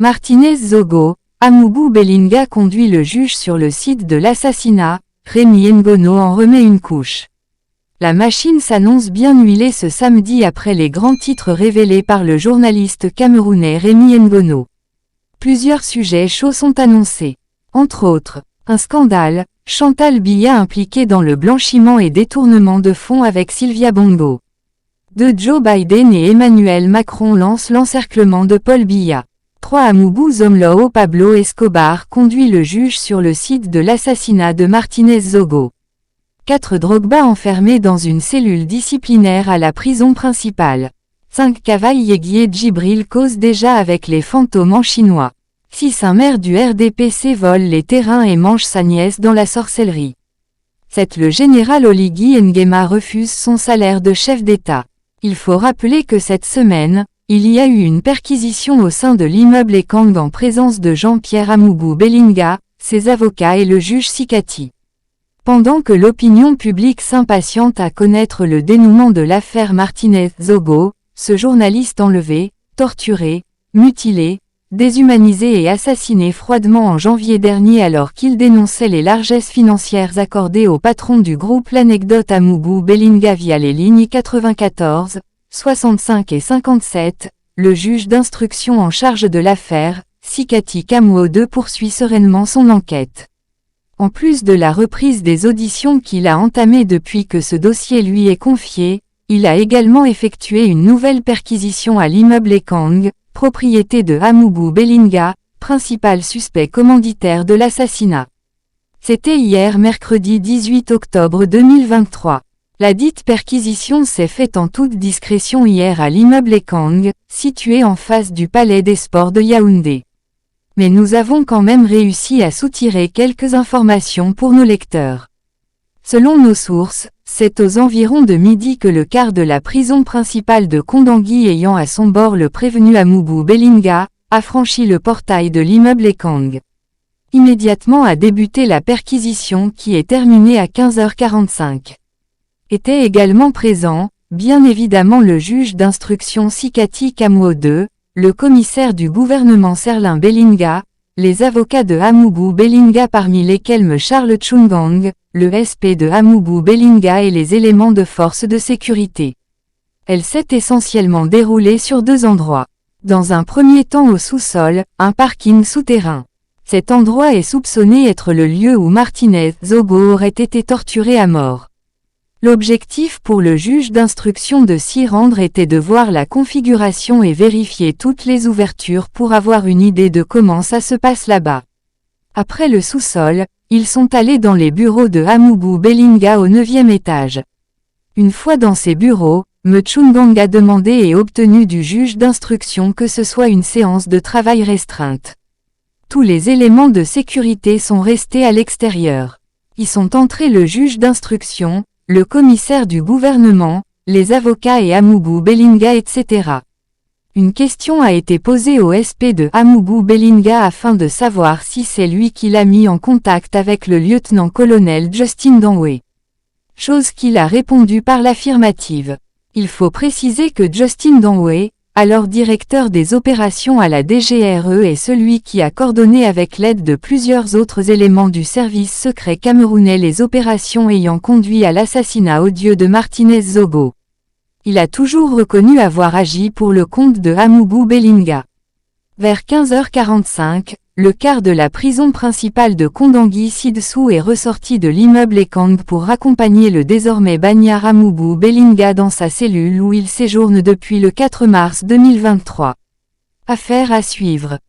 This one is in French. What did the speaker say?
Martinez Zogo, Amoubou Belinga conduit le juge sur le site de l'assassinat, Rémy Ngono en remet une couche. La machine s'annonce bien huilée ce samedi après les grands titres révélés par le journaliste camerounais Rémy Ngono. Plusieurs sujets chauds sont annoncés. Entre autres, un scandale, Chantal Biya impliquée dans le blanchiment et détournement de fonds avec Sylvia Bongo. Joe Biden et Emmanuel Macron lancent l'encerclement de Paul Biya. 3 Amoubou Zomloo Pablo Escobar conduit le juge sur le site de l'assassinat de Martinez Zogo. 4 Drogba enfermés dans une cellule disciplinaire à la prison principale. 5 Cavaillé Djibril cause déjà avec les fantômes en chinois. 6 Un maire du RDPC vole les terrains et mange sa nièce dans la sorcellerie. 7 Le général Oligui Nguema refuse son salaire de chef d'État. Il faut rappeler que cette semaine, il y a eu une perquisition au sein de l'immeuble Ekang en présence de Jean-Pierre Amoubou Belinga, ses avocats et le juge Sikati. Pendant que l'opinion publique s'impatiente à connaître le dénouement de l'affaire Martinez Zogo, ce journaliste enlevé, torturé, mutilé, déshumanisé et assassiné froidement en janvier dernier alors qu'il dénonçait les largesses financières accordées au patron du groupe L'Anecdote Amoubou Belinga via les lignes 94, 65 et 57, le juge d'instruction en charge de l'affaire, Sikati Kamwo II poursuit sereinement son enquête. En plus de la reprise des auditions qu'il a entamées depuis que ce dossier lui est confié, il a également effectué une nouvelle perquisition à l'immeuble Ekang, propriété de Amoubou Belinga, principal suspect commanditaire de l'assassinat. C'était hier mercredi 18 octobre 2023. La dite perquisition s'est faite en toute discrétion hier à l'immeuble Ekang, situé en face du Palais des Sports de Yaoundé. Mais nous avons quand même réussi à soutirer quelques informations pour nos lecteurs. Selon nos sources, c'est aux environs de midi que le quart de la prison principale de Kondangui ayant à son bord le prévenu Amoubou Belinga, a franchi le portail de l'immeuble Ekang. Immédiatement a débuté la perquisition qui est terminée à 15h45. Était également présent, bien évidemment le juge d'instruction Sikati Kamwo II, le commissaire du gouvernement Serlin Belinga, les avocats de Amoubou Belinga parmi lesquels me Charles Chungang, le SP de Amoubou Belinga et les éléments de force de sécurité. Elle s'est essentiellement déroulée sur 2 endroits. Dans un premier temps au sous-sol, un parking souterrain. Cet endroit est soupçonné être le lieu où Martinez Zogo aurait été torturé à mort. L'objectif pour le juge d'instruction de s'y rendre était de voir la configuration et vérifier toutes les ouvertures pour avoir une idée de comment ça se passe là-bas. Après le sous-sol, ils sont allés dans les bureaux de Amoubou Belinga au 9e étage. Une fois dans ces bureaux, Me Chungang a demandé et obtenu du juge d'instruction que ce soit une séance de travail restreinte. Tous les éléments de sécurité sont restés à l'extérieur. Y sont entrés le juge d'instruction, le commissaire du gouvernement, les avocats et Amoubou Belinga etc. Une question a été posée au SP de Amoubou Belinga afin de savoir si c'est lui qui l'a mis en contact avec le lieutenant-colonel Justin Danwe. Chose qu'il a répondu par l'affirmative. Il faut préciser que Justin Danwe, alors directeur des opérations à la DGRE est celui qui a coordonné avec l'aide de plusieurs autres éléments du service secret camerounais les opérations ayant conduit à l'assassinat odieux de Martinez Zogo. Il a toujours reconnu avoir agi pour le compte de Amoubou Belinga. Vers 15h45, le quart de la prison principale de Kondangui Sidsou est ressorti de l'immeuble Ekang pour accompagner le désormais bagnard Amoubou Belinga dans sa cellule où il séjourne depuis le 4 mars 2023. Affaire à suivre.